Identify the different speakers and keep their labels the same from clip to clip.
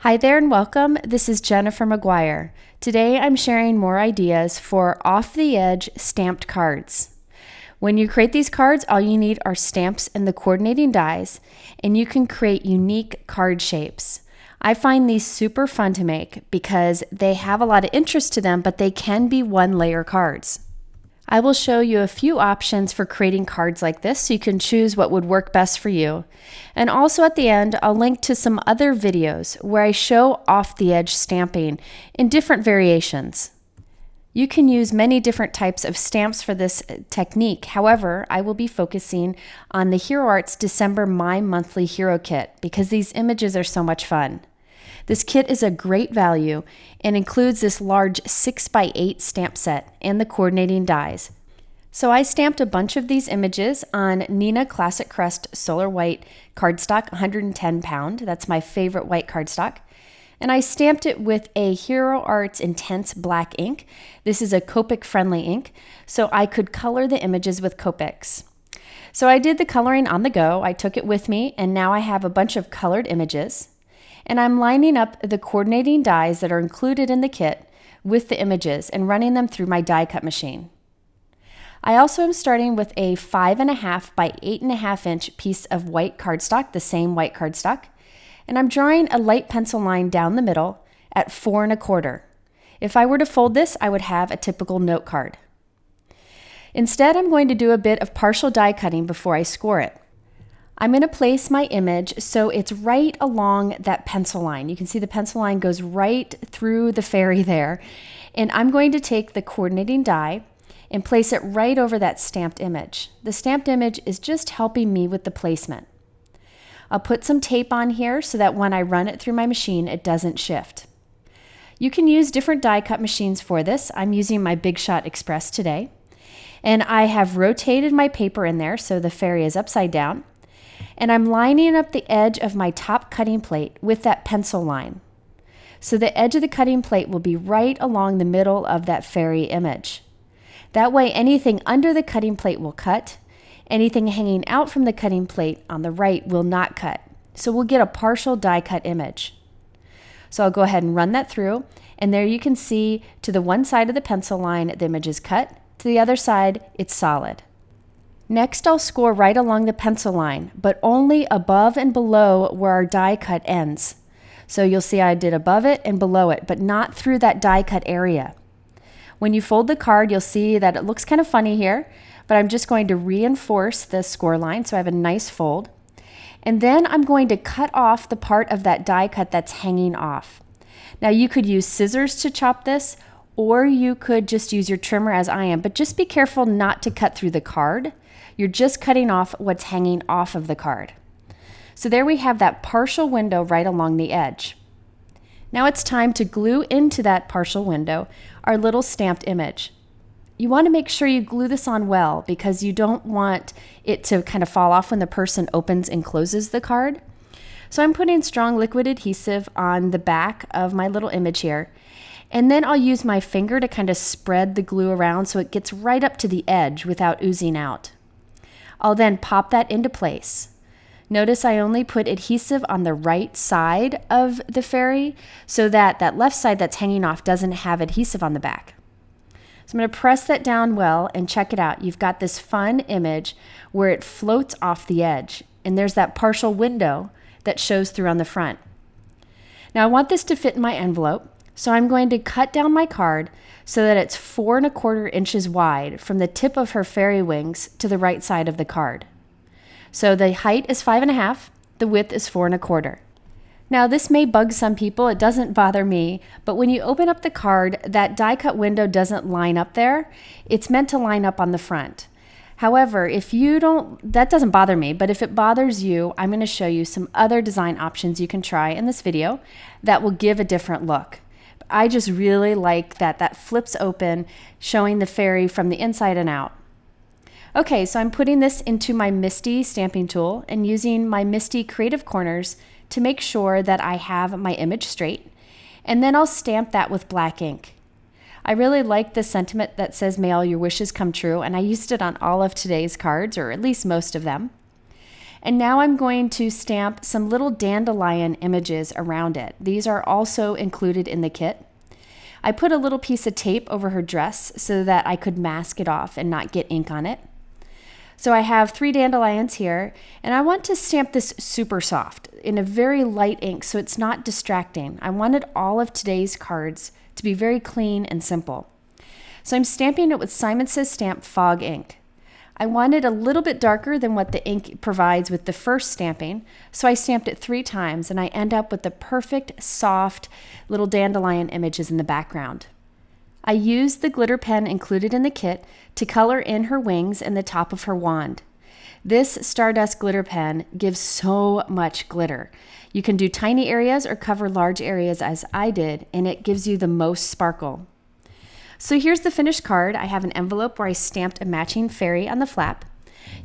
Speaker 1: Hi there and welcome. This is Jennifer McGuire. Today I'm sharing more ideas for off-the-edge stamped cards. When you create these cards, all you need are stamps and the coordinating dies, and you can create unique card shapes. I find these super fun to make because they have a lot of interest to them, but they can be one-layer cards. I will show you a few options for creating cards like this so you can choose what would work best for you. And also at the end, I'll link to some other videos where I show off-the-edge stamping in different variations. You can use many different types of stamps for this technique. However, I will be focusing on the Hero Arts December My Monthly Hero Kit because these images are so much fun. This kit is a great value and includes this large 6x8 stamp set and the coordinating dies. So I stamped a bunch of these images on Neenah Classic Crest Solar White cardstock, 110 pound. That's my favorite white cardstock. And I stamped it with a Hero Arts Intense Black ink. This is a Copic friendly ink, so I could color the images with Copics. So I did the coloring on the go. I took it with me, and now I have a bunch of colored images. And I'm lining up the coordinating dies that are included in the kit with the images and running them through my die cut machine. I also am starting with a 5.5 by 8.5 inch piece of white cardstock, the same white cardstock, and I'm drawing a light pencil line down the middle at 4 1/4. If I were to fold this, I would have a typical note card. Instead, I'm going to do a bit of partial die cutting before I score it. I'm going to place my image so it's right along that pencil line. You can see the pencil line goes right through the fairy there. And I'm going to take the coordinating die and place it right over that stamped image. The stamped image is just helping me with the placement. I'll put some tape on here so that when I run it through my machine, it doesn't shift. You can use different die cut machines for this. I'm using my Big Shot Express today. And I have rotated my paper in there so the fairy is upside down. And I'm lining up the edge of my top cutting plate with that pencil line. So the edge of the cutting plate will be right along the middle of that fairy image. That way anything under the cutting plate will cut, anything hanging out from the cutting plate on the right will not cut. So we'll get a partial die cut image. So I'll go ahead and run that through, and there you can see to the one side of the pencil line the image is cut, to the other side it's solid. Next, I'll score right along the pencil line, but only above and below where our die cut ends. So you'll see I did above it and below it, but not through that die cut area. When you fold the card, you'll see that it looks kind of funny here, but I'm just going to reinforce the score line so I have a nice fold. And then I'm going to cut off the part of that die cut that's hanging off. Now you could use scissors to chop this, or you could just use your trimmer as I am, but just be careful not to cut through the card. You're just cutting off what's hanging off of the card. So there we have that partial window right along the edge. Now it's time to glue into that partial window our little stamped image. You want to make sure you glue this on well because you don't want it to kind of fall off when the person opens and closes the card. So I'm putting strong liquid adhesive on the back of my little image here. And then I'll use my finger to kind of spread the glue around so it gets right up to the edge without oozing out. I'll then pop that into place. Notice I only put adhesive on the right side of the fairy so that that left side that's hanging off doesn't have adhesive on the back. So I'm going to press that down well and check it out. You've got this fun image where it floats off the edge and there's that partial window that shows through on the front. Now I want this to fit in my envelope, so I'm going to cut down my card so that it's 4 1/4 inches wide from the tip of her fairy wings to the right side of the card. So the height is 5.5, the width is 4 1/4. Now this may bug some people, it doesn't bother me, but when you open up the card, that die cut window doesn't line up there. It's meant to line up on the front. However, if you don't, that doesn't bother me, but if it bothers you, I'm going to show you some other design options you can try in this video that will give a different look. I just really like that flips open, showing the fairy from the inside and out. Okay, so I'm putting this into my MISTI stamping tool and using my MISTI Creative Corners to make sure that I have my image straight, and then I'll stamp that with black ink. I really like the sentiment that says, "May all your wishes come true," and I used it on all of today's cards, or at least most of them. And now I'm going to stamp some little dandelion images around it. These are also included in the kit. I put a little piece of tape over her dress so that I could mask it off and not get ink on it. So I have 3 dandelions here, and I want to stamp this super soft in a very light ink so it's not distracting. I wanted all of today's cards to be very clean and simple. So I'm stamping it with Simon Says Stamp Fog ink. I wanted a little bit darker than what the ink provides with the first stamping, so I stamped it 3 times, and I end up with the perfect, soft little dandelion images in the background. I used the glitter pen included in the kit to color in her wings and the top of her wand. This Stardust glitter pen gives so much glitter. You can do tiny areas or cover large areas as I did, and it gives you the most sparkle. So here's the finished card. I have an envelope where I stamped a matching fairy on the flap.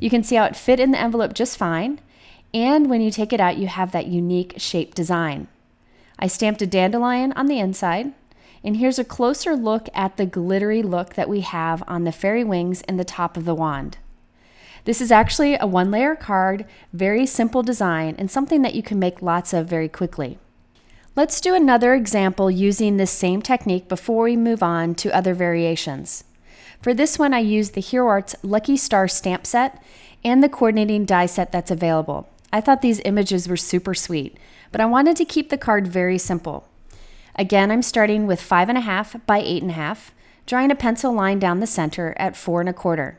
Speaker 1: You can see how it fit in the envelope just fine, and when you take it out, you have that unique shape design. I stamped a dandelion on the inside, and here's a closer look at the glittery look that we have on the fairy wings and the top of the wand. This is actually a 1-layer card, very simple design, and something that you can make lots of very quickly. Let's do another example using this same technique before we move on to other variations. For this one, I used the Hero Arts Lucky Star stamp set and the coordinating die set that's available. I thought these images were super sweet, but I wanted to keep the card very simple. Again, I'm starting with 5.5 by 8.5, drawing a pencil line down the center at 4.25.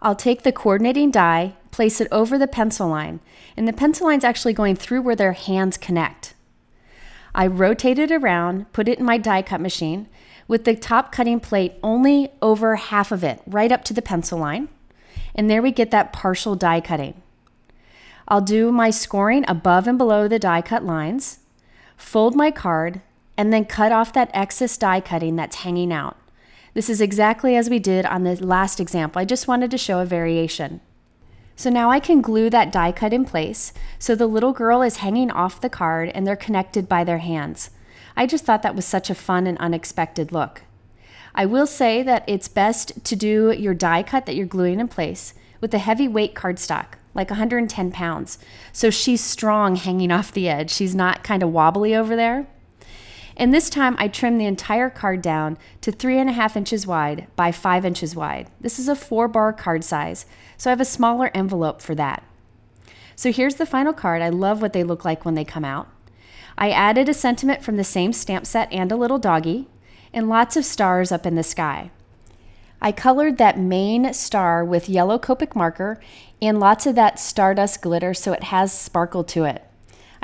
Speaker 1: I'll take the coordinating die, place it over the pencil line, and the pencil line's actually going through where their hands connect. I rotate it around, put it in my die cut machine, with the top cutting plate only over half of it, right up to the pencil line, and there we get that partial die cutting. I'll do my scoring above and below the die cut lines, fold my card, and then cut off that excess die cutting that's hanging out. This is exactly as we did on the last example. I just wanted to show a variation. So now I can glue that die cut in place so the little girl is hanging off the card and they're connected by their hands. I just thought that was such a fun and unexpected look. I will say that it's best to do your die cut that you're gluing in place with a heavyweight cardstock, like 110 pounds. So she's strong hanging off the edge. She's not kind of wobbly over there. And this time I trimmed the entire card down to 3.5 inches wide by 5 inches wide. This is a 4-bar card size, so I have a smaller envelope for that. So here's the final card. I love what they look like when they come out. I added a sentiment from the same stamp set and a little doggy, and lots of stars up in the sky. I colored that main star with yellow Copic marker and lots of that Stardust glitter so it has sparkle to it.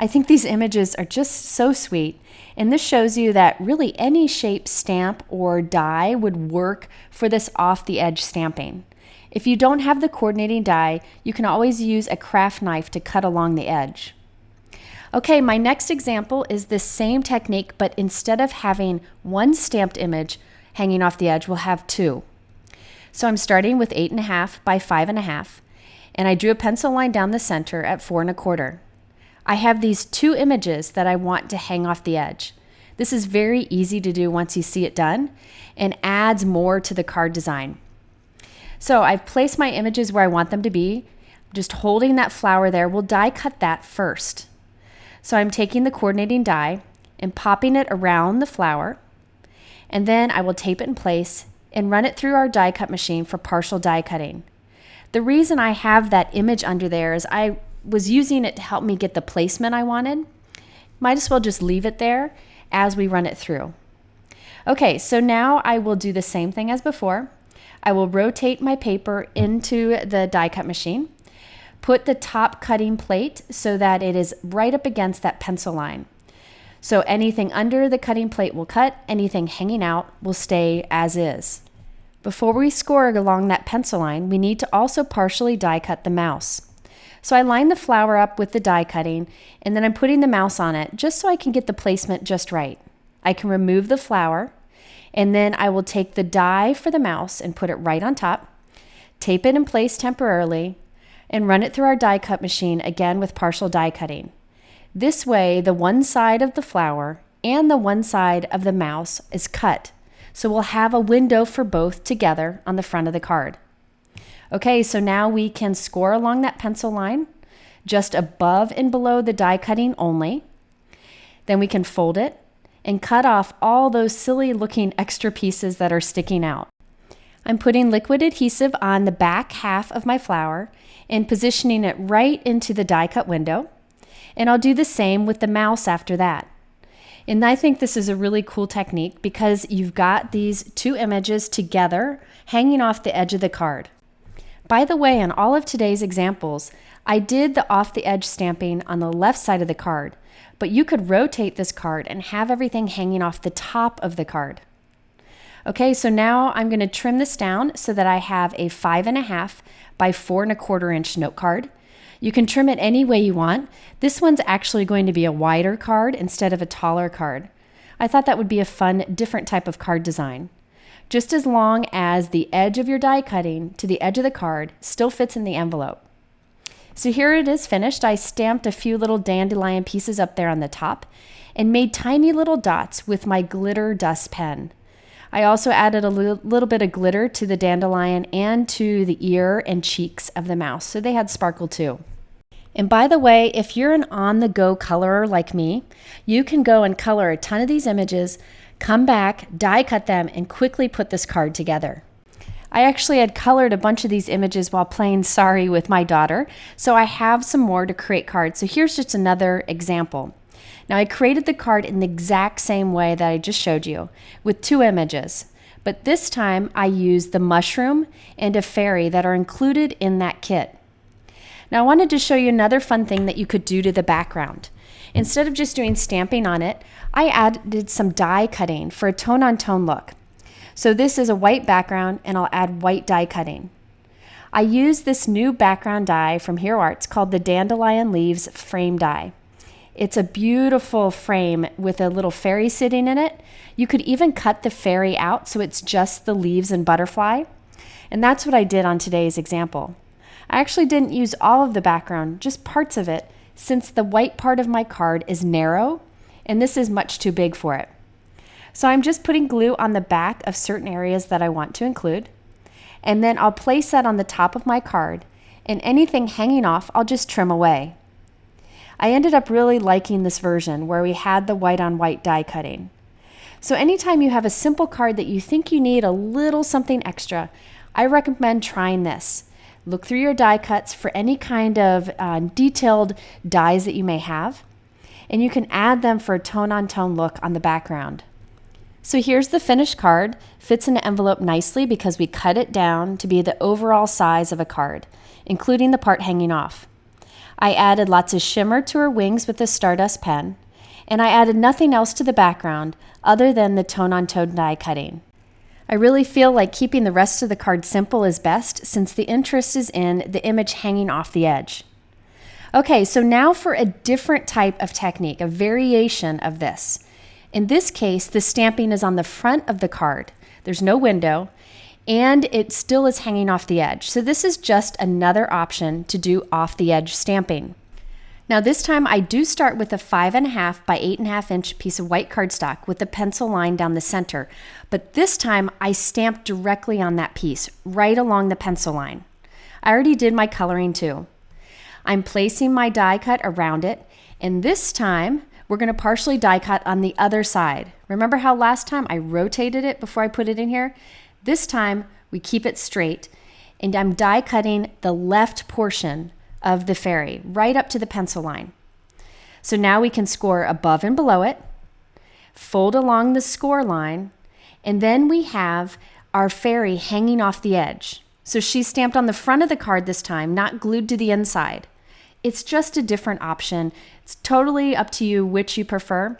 Speaker 1: I think these images are just so sweet, and this shows you that really any shape stamp or die would work for this off-the-edge stamping. If you don't have the coordinating die, you can always use a craft knife to cut along the edge. Okay, my next example is this same technique, but instead of having one stamped image hanging off the edge, we'll have 2. So I'm starting with 8.5 by 5.5, and I drew a pencil line down the center at 4.25. I have these 2 images that I want to hang off the edge. This is very easy to do once you see it done and adds more to the card design. So I've placed my images where I want them to be, just holding that flower there. We'll die cut that first. So I'm taking the coordinating die and popping it around the flower, and then I will tape it in place and run it through our die cut machine for partial die cutting. The reason I have that image under there is I was using it to help me get the placement I wanted. Might as well just leave it there as we run it through. Okay, so now I will do the same thing as before. I will rotate my paper into the die cut machine, put the top cutting plate so that it is right up against that pencil line. So anything under the cutting plate will cut, anything hanging out will stay as is. Before we score along that pencil line, we need to also partially die cut the mouse. So I line the flower up with the die cutting, and then I'm putting the mouse on it just so I can get the placement just right. I can remove the flower, and then I will take the die for the mouse and put it right on top, tape it in place temporarily, and run it through our die cut machine again with partial die cutting. This way, the one side of the flower and the one side of the mouse is cut, so we'll have a window for both together on the front of the card. Okay, so now we can score along that pencil line. just above and below the die cutting only. Then we can fold it and cut off all those silly looking extra pieces that are sticking out. I'm putting liquid adhesive on the back half of my flower and positioning it right into the die cut window. And I'll do the same with the mouse after that. And I think this is a really cool technique because you've got these two images together hanging off the edge of the card. By the way, in all of today's examples, I did the off the edge stamping on the left side of the card, but you could rotate this card and have everything hanging off the top of the card. Okay, so now I'm going to trim this down so that I have a 5.5 by 4.25 inch note card. You can trim it any way you want. This one's actually going to be a wider card instead of a taller card. I thought that would be a fun, different type of card design. Just as long as the edge of your die cutting to the edge of the card still fits in the envelope. So here it is finished. I stamped a few little dandelion pieces up there on the top and made tiny little dots with my glitter dust pen. I also added a little bit of glitter to the dandelion and to the ear and cheeks of the mouse, so they had sparkle too. And by the way, if you're an on-the-go colorer like me, you can go and color a ton of these images, come back, die cut them, and quickly put this card together. I actually had colored a bunch of these images while playing Sorry with my daughter, so I have some more to create cards. So here's just another example. Now I created the card in the exact same way that I just showed you, with two images. But this time I used the mushroom and a fairy that are included in that kit. Now I wanted to show you another fun thing that you could do to the background. Instead of just doing stamping on it, I added some die cutting for a tone-on-tone look. So this is a white background and I'll add white die cutting. I used this new background die from Hero Arts called the Dandelion Leaves Frame Die. It's a beautiful frame with a little fairy sitting in it. You could even cut the fairy out so it's just the leaves and butterfly. And that's what I did on today's example. I actually didn't use all of the background, just parts of it, since the white part of my card is narrow and this is much too big for it. So I'm just putting glue on the back of certain areas that I want to include. And then I'll place that on the top of my card, and anything hanging off, I'll just trim away. I ended up really liking this version where we had the white on white die cutting. So anytime you have a simple card that you think you need a little something extra, I recommend trying this. Look through your die cuts for any kind of detailed dies that you may have, and you can add them for a tone-on-tone look on the background. So here's the finished card. Fits in the envelope nicely because we cut it down to be the overall size of a card, including the part hanging off. I added lots of shimmer to her wings with the Stardust pen, and I added nothing else to the background other than the tone-on-tone die cutting. I really feel like keeping the rest of the card simple is best since the interest is in the image hanging off the edge. Okay, so now for a different type of technique, a variation of this. In this case, the stamping is on the front of the card. There's no window, and it still is hanging off the edge. So this is just another option to do off the edge stamping. Now this time I do start with a 5.5 by 8.5 inch piece of white cardstock with a pencil line down the center. But this time I stamped directly on that piece, right along the pencil line. I already did my coloring too. I'm placing my die cut around it, and this time we're going to partially die cut on the other side. Remember how last time I rotated it before I put it in here? This time we keep it straight, and I'm die cutting the left portion of the fairy right up to the pencil line. So now we can score above and below it, fold along the score line, and then we have our fairy hanging off the edge. So she's stamped on the front of the card this time, not glued to the inside. It's just a different option. It's totally up to you which you prefer.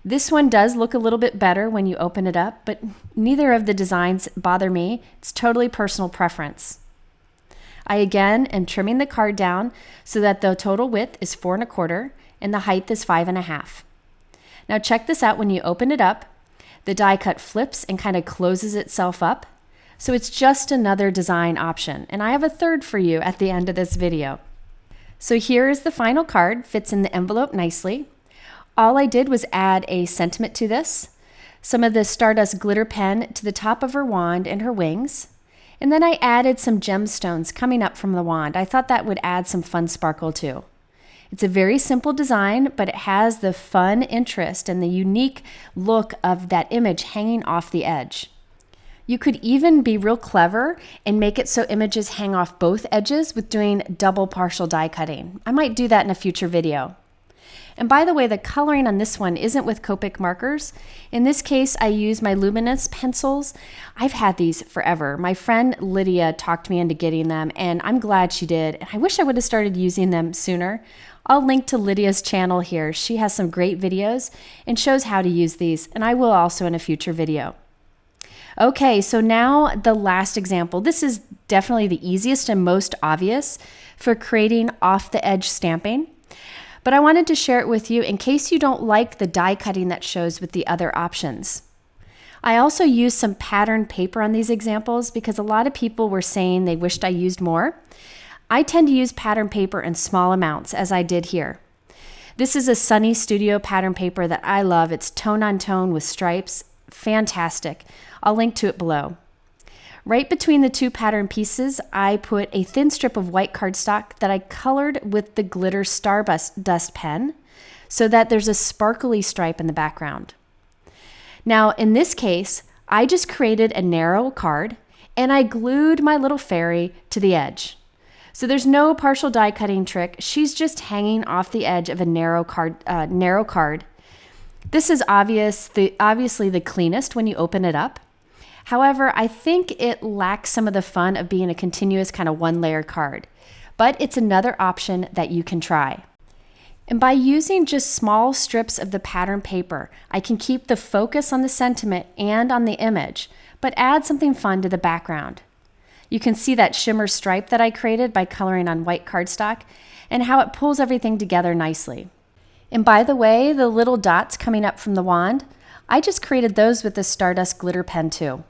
Speaker 1: This one does look a little bit better when you open it up, but neither of the designs bother me. It's totally personal preference. I again am trimming the card down so that the total width is 4.25 and the height is 5.5. Now check this out when you open it up. The die cut flips and kind of closes itself up. So it's just another design option. And I have a third for you at the end of this video. So here is the final card, fits in the envelope nicely. All I did was add a sentiment to this, some of the Stardust glitter pen to the top of her wand and her wings, and then I added some gemstones coming up from the wand. I thought that would add some fun sparkle too. It's a very simple design, but it has the fun interest and the unique look of that image hanging off the edge. You could even be real clever and make it so images hang off both edges with doing double partial die cutting. I might do that in a future video. And by the way, the coloring on this one isn't with Copic markers. In this case, I use my Luminance pencils. I've had these forever. My friend Lydia talked me into getting them, and I'm glad she did. And I wish I would have started using them sooner. I'll link to Lydia's channel here. She has some great videos and shows how to use these, and I will also in a future video. Okay, so now the last example. This is definitely the easiest and most obvious for creating off-the-edge stamping. But I wanted to share it with you in case you don't like the die cutting that shows with the other options. I also used some patterned paper on these examples because a lot of people were saying they wished I used more. I tend to use pattern paper in small amounts, as I did here. This is a Sunny Studio pattern paper that I love. It's tone on tone with stripes. Fantastic. I'll link to it below. Right between the two pattern pieces, I put a thin strip of white cardstock that I colored with the glitter Stardust pen so that there's a sparkly stripe in the background. Now, in this case, I just created a narrow card and I glued my little fairy to the edge. So there's no partial die cutting trick. She's just hanging off the edge of a narrow card. This is obviously the cleanest when you open it up. However, I think it lacks some of the fun of being a continuous kind of one-layer card, but it's another option that you can try. And by using just small strips of the pattern paper, I can keep the focus on the sentiment and on the image, but add something fun to the background. You can see that shimmer stripe that I created by coloring on white cardstock and how it pulls everything together nicely. And by the way, the little dots coming up from the wand, I just created those with the Stardust glitter pen too.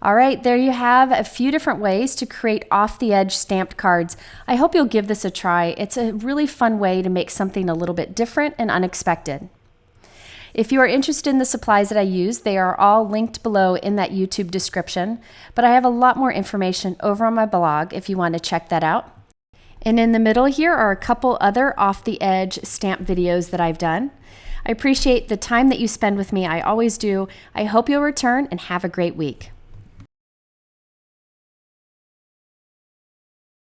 Speaker 1: All right, there you have a few different ways to create off-the-edge stamped cards. I hope you'll give this a try. It's a really fun way to make something a little bit different and unexpected. If you are interested in the supplies that I use, they are all linked below in that YouTube description, but I have a lot more information over on my blog if you want to check that out. And in the middle here are a couple other off-the-edge stamp videos that I've done. I appreciate the time that you spend with me. I always do. I hope you'll return and have a great week.